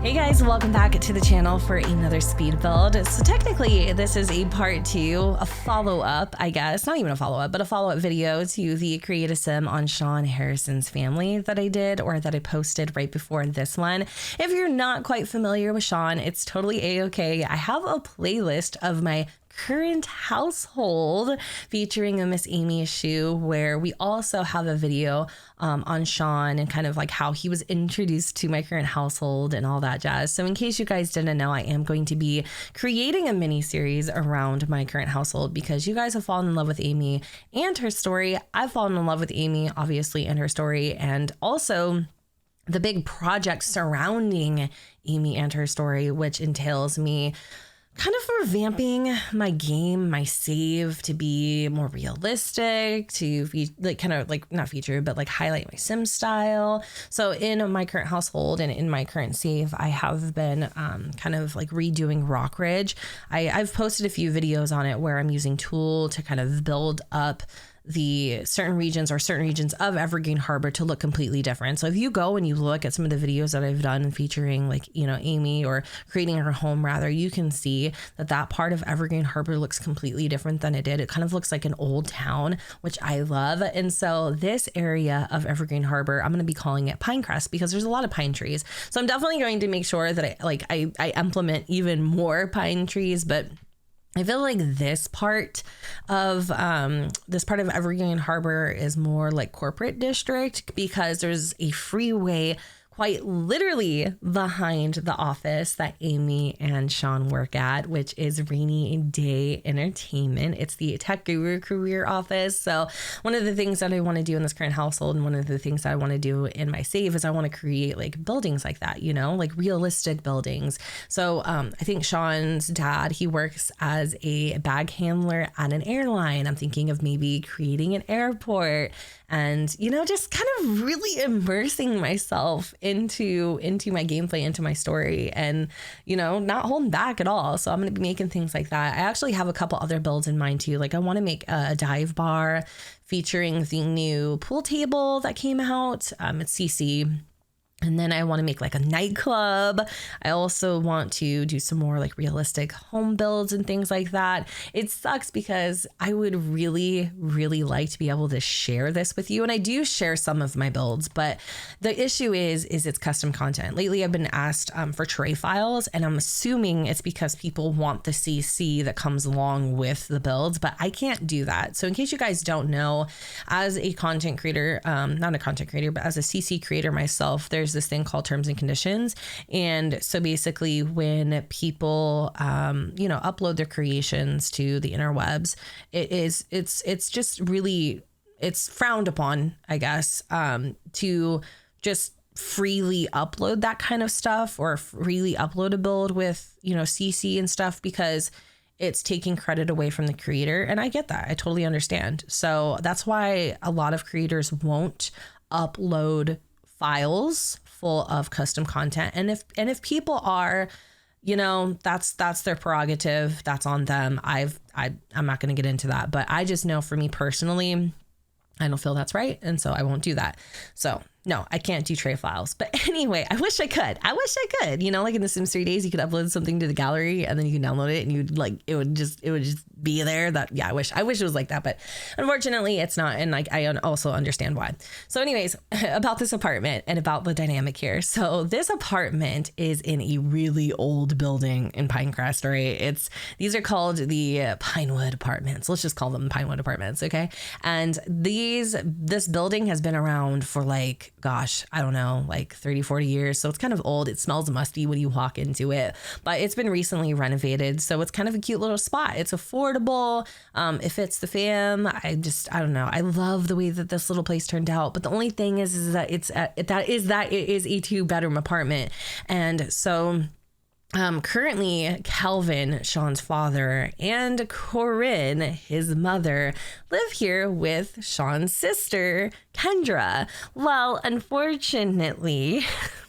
Hey guys, welcome back to the channel for another speed build. So technically this is a part 2, a follow-up, I guess, not even a follow-up, but a follow-up video to the Create a Sim on Shawn Harrison's family that I did, or that I posted right before this one. If you're not quite familiar with Shawn, it's totally a-okay. I have a playlist of my current household featuring a Miss Amy issue, where we also have a video on Shawn and kind of like how he was introduced to my current household and all that jazz. So in case you guys didn't know, I am going to be creating a mini series around my current household because you guys have fallen in love with Amy and her story. I've fallen in love with Amy, obviously, and her story, and also the big project surrounding Amy and her story, which entails me kind of revamping my game, my save to be more realistic, to like kind of like not feature, but like highlight my sim style. So in my current household and in my current save, I have been kind of like redoing Rockridge. I've posted a few videos on it where I'm using Tool to kind of build up the certain regions of Evergreen Harbor to look completely different. So if you go and you look at some of the videos that I've done featuring like, you know, Amy, or creating her home rather, you can see that that part of Evergreen Harbor looks completely different than it did. It kind of looks like an old town, which I love. And so this area of Evergreen Harbor, I'm going to be calling it Pinecrest because there's a lot of pine trees. So I'm definitely going to make sure that I implement even more pine trees, but I feel like this part of Evergreen Harbor is more like corporate district because there's a freeway quite literally behind the office that Amy and Shawn work at, which is Rainy Day Entertainment. It's the Tech Guru career office. So one of the things that I want to do in this current household, and one of the things that I want to do in my save, is I want to create like buildings like that, you know, like realistic buildings. So I think Shawn's dad, he works as a bag handler at an airline. I'm thinking of maybe creating an airport and, you know, just kind of really immersing myself into my gameplay, into my story, and, you know, not holding back at all. So I'm going to be making things like that. I actually have a couple other builds in mind too. Like I want to make a dive bar featuring the new pool table that came out. It's CC. And then I want to make like a nightclub. I also want to do some more like realistic home builds and things like that. It sucks because I would really, really like to be able to share this with you. And I do share some of my builds, but the issue is it's custom content. Lately, I've been asked for tray files, and I'm assuming it's because people want the CC that comes along with the builds, but I can't do that. So in case you guys don't know, as a content creator, not a content creator, but as a CC creator myself, there's this thing called terms and conditions. And so basically when people, you know, upload their creations to the interwebs, it's just really, it's frowned upon, I guess, to just freely upload that kind of stuff, or freely upload a build with, you know, CC and stuff, because it's taking credit away from the creator. And I get that. I totally understand. So that's why a lot of creators won't upload files full of custom content. And if people are, you know, that's their prerogative. That's on them. I'm not going to get into that, but I just know for me personally, I don't feel that's right. And so I won't do that. So no, I can't do tray files. But anyway, I wish I could, you know, like in the Sims 3 days, you could upload something to the gallery and then you can download it and you'd like, it would just be there. That, yeah, I wish it was like that, but unfortunately it's not. And like, I also understand why. So anyways, about this apartment and about the dynamic here. So this apartment is in a really old building in Pinecrest, right? These are called the Pinewood Apartments. Let's just call them Pinewood Apartments. Okay. And this building has been around for like, gosh, I don't know, like 30, 40 years. So it's kind of old. It smells musty when you walk into it, but it's been recently renovated. So it's kind of a cute little spot. It's affordable. It fits the fam. I don't know. I love the way that this little place turned out. But the only thing is that it is a 2-bedroom apartment. And so currently Calvin, Shawn's father, and Corinne, his mother, live here with Shawn's sister, Kendra. Well, unfortunately,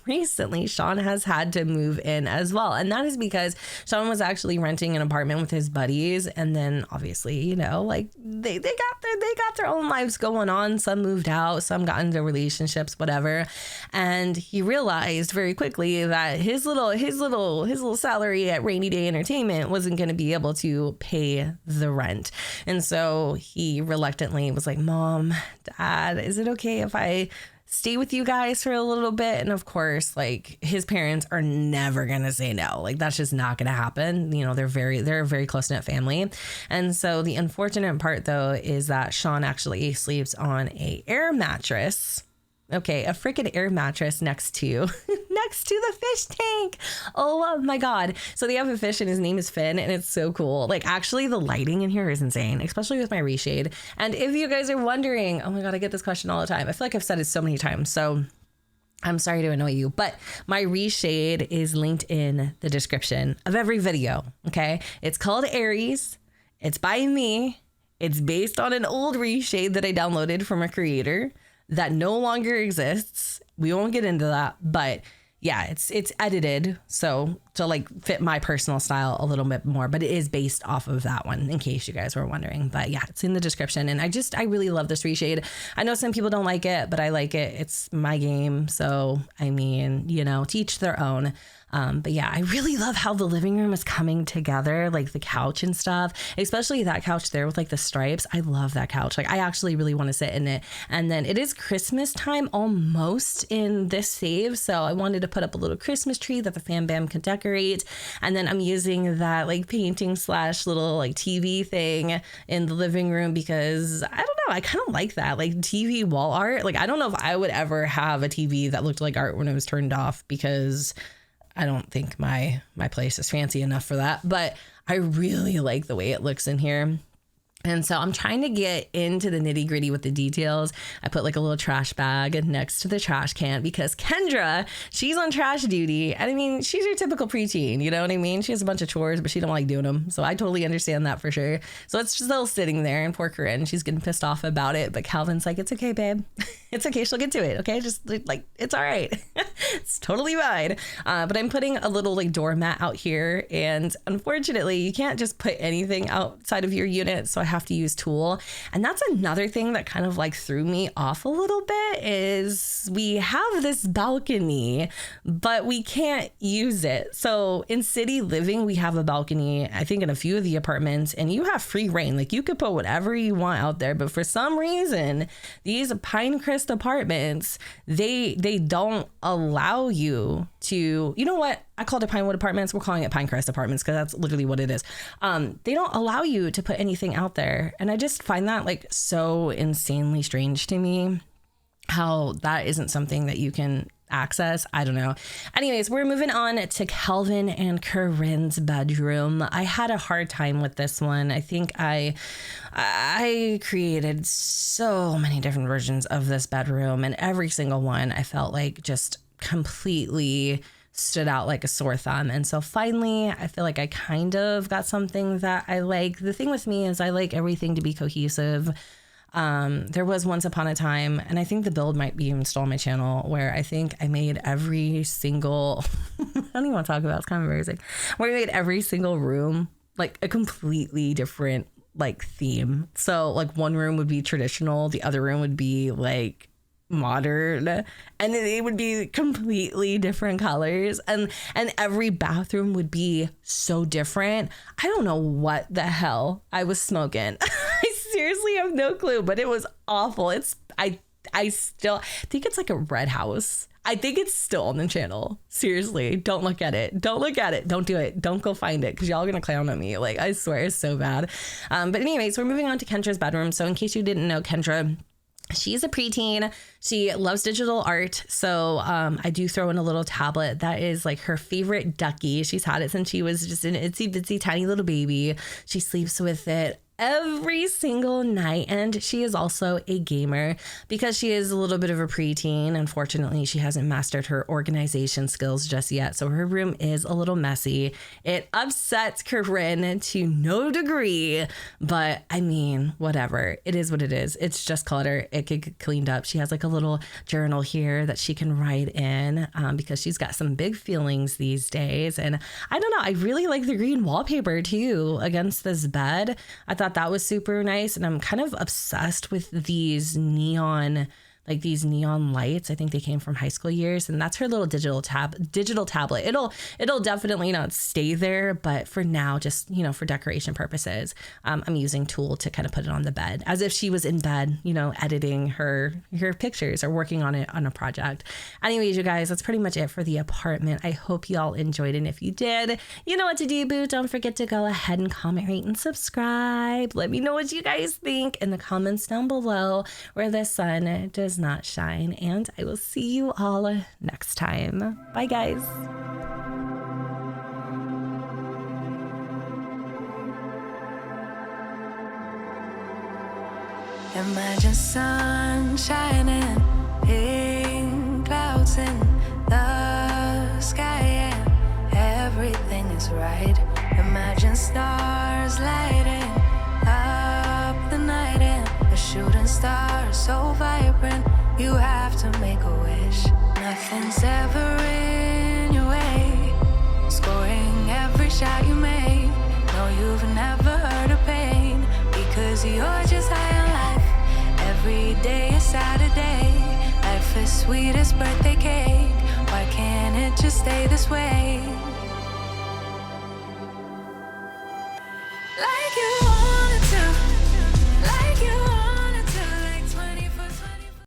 recently Shawn has had to move in as well. And that is because Shawn was actually renting an apartment with his buddies. And then obviously, you know, like they got their own lives going on. Some moved out, some got into relationships, whatever. And he realized very quickly that his little salary at Rainy Day Entertainment wasn't going to be able to pay the rent. And so he reluctantly was like, Mom, Dad, is it okay if I stay with you guys for a little bit? And of course, like, his parents are never gonna say no. Like, that's just not gonna happen. You know, they're a very close-knit family. And so the unfortunate part, though, is that Shawn actually sleeps on a air mattress. Okay, a freaking air mattress next to the fish tank. Oh my God. So they have a fish and his name is Finn, and it's so cool. Like, actually, the lighting in here is insane, especially with my reshade. And if you guys are wondering, oh my God, I get this question all the time. I feel like I've said it so many times, so I'm sorry to annoy you, but my reshade is linked in the description of every video. Okay, it's called Aries. It's by me. It's based on an old reshade that I downloaded from a creator that no longer exists. We won't get into that, but yeah, it's edited so to like fit my personal style a little bit more, but it is based off of that one, in case you guys were wondering. But yeah, it's in the description, and I really love this reshade. I know some people don't like it, but I like it. It's my game, so I mean, you know, to each their own. But yeah, I really love how the living room is coming together, like the couch and stuff, especially that couch there with like the stripes. I love that couch. Like, I actually really want to sit in it. And then it is Christmas time almost in this save, so I wanted to put up a little Christmas tree that the fam bam can decorate. And then I'm using that like painting / little like TV thing in the living room because I don't know, I kind of like that, like TV wall art. Like, I don't know if I would ever have a TV that looked like art when it was turned off, because I don't think my place is fancy enough for that, but I really like the way it looks in here. And so I'm trying to get into the nitty gritty with the details. I put like a little trash bag next to the trash can because Kendra, she's on trash duty. And I mean, she's your typical preteen, you know what I mean? She has a bunch of chores, but she don't like doing them. So I totally understand that for sure. So it's still sitting there, and poor Corinne, she's getting pissed off about it. But Calvin's like, it's okay, babe. It's okay. She'll get to it. Okay. Just like, it's all right. It's totally fine. But I'm putting a little like doormat out here. And unfortunately, you can't just put anything outside of your unit. So I have to use tool. And that's another thing that kind of like threw me off a little bit, is we have this balcony, but we can't use it. So in city living, we have a balcony, I think in a few of the apartments, and you have free reign. Like, you could put whatever you want out there. But for some reason, these Pinecrest apartments, they don't allow you to, you know what? I called it Pinewood Apartments. We're calling it Pinecrest Apartments because that's literally what it is. They don't allow you to put anything out there. And I just find that like so insanely strange to me, how that isn't something that you can access. I don't know. Anyways, we're moving on to Calvin and Corinne's bedroom. I had a hard time with this one. I think I created so many different versions of this bedroom, and every single one I felt like just completely stood out like a sore thumb. And so finally, I feel like I kind of got something that I like. The thing with me is I like everything to be cohesive. There was once upon a time, and I think the build might be even still on my channel, where I think I made every single, I don't even want to talk about it, it's kind of embarrassing, where I made every single room like a completely different like theme. So like one room would be traditional, the other room would be like modern, and it would be completely different colors, and every bathroom would be so different. I don't know what the hell I was smoking. I seriously have no clue, but it was awful. I still think it's like a red house. I think it's still on the channel. Seriously, don't look at it. Don't look at it. Don't do it. Don't go find it, because y'all are gonna clown on me. Like, I swear, it's so bad. But anyways, we're moving on to Kendra's bedroom. So in case you didn't know, Kendra, she's a preteen. She loves digital art. So I do throw in a little tablet. That is like her favorite ducky. She's had it since she was just an itsy bitsy tiny little baby. She sleeps with it every single night. And she is also a gamer because she is a little bit of a preteen. Unfortunately, she hasn't mastered her organization skills just yet. So her room is a little messy. It upsets Corinne to no degree, but I mean, whatever. It is what it is. It's just clutter. It could get cleaned up. She has like a little journal here that she can write in because she's got some big feelings these days. And I don't know, I really like the green wallpaper too against this bed. I thought that was super nice. And I'm kind of obsessed with these neon lights. I think they came from high school years, and that's her little digital tablet. It'll definitely not stay there, but for now, just, you know, for decoration purposes, I'm using Tool to kind of put it on the bed as if she was in bed, you know, editing her pictures or working on it on a project. Anyways, you guys, that's pretty much it for the apartment. I hope y'all enjoyed it. And if you did, you know what to do, boo. Don't forget to go ahead and comment, rate, and subscribe. Let me know what you guys think in the comments down below where the sun does not shine, and I will see you all next time. Bye, guys. Imagine sun shining, pink clouds in the sky, and everything is right. Imagine stars lighting up the night, and a shooting star so vibrant. You have to make a wish. Nothing's ever in your way. Scoring every shot you make. No, you've never heard of pain, because you're just high on life. Every day is Saturday. Life is sweet as birthday cake. Why can't it just stay this way? Like you.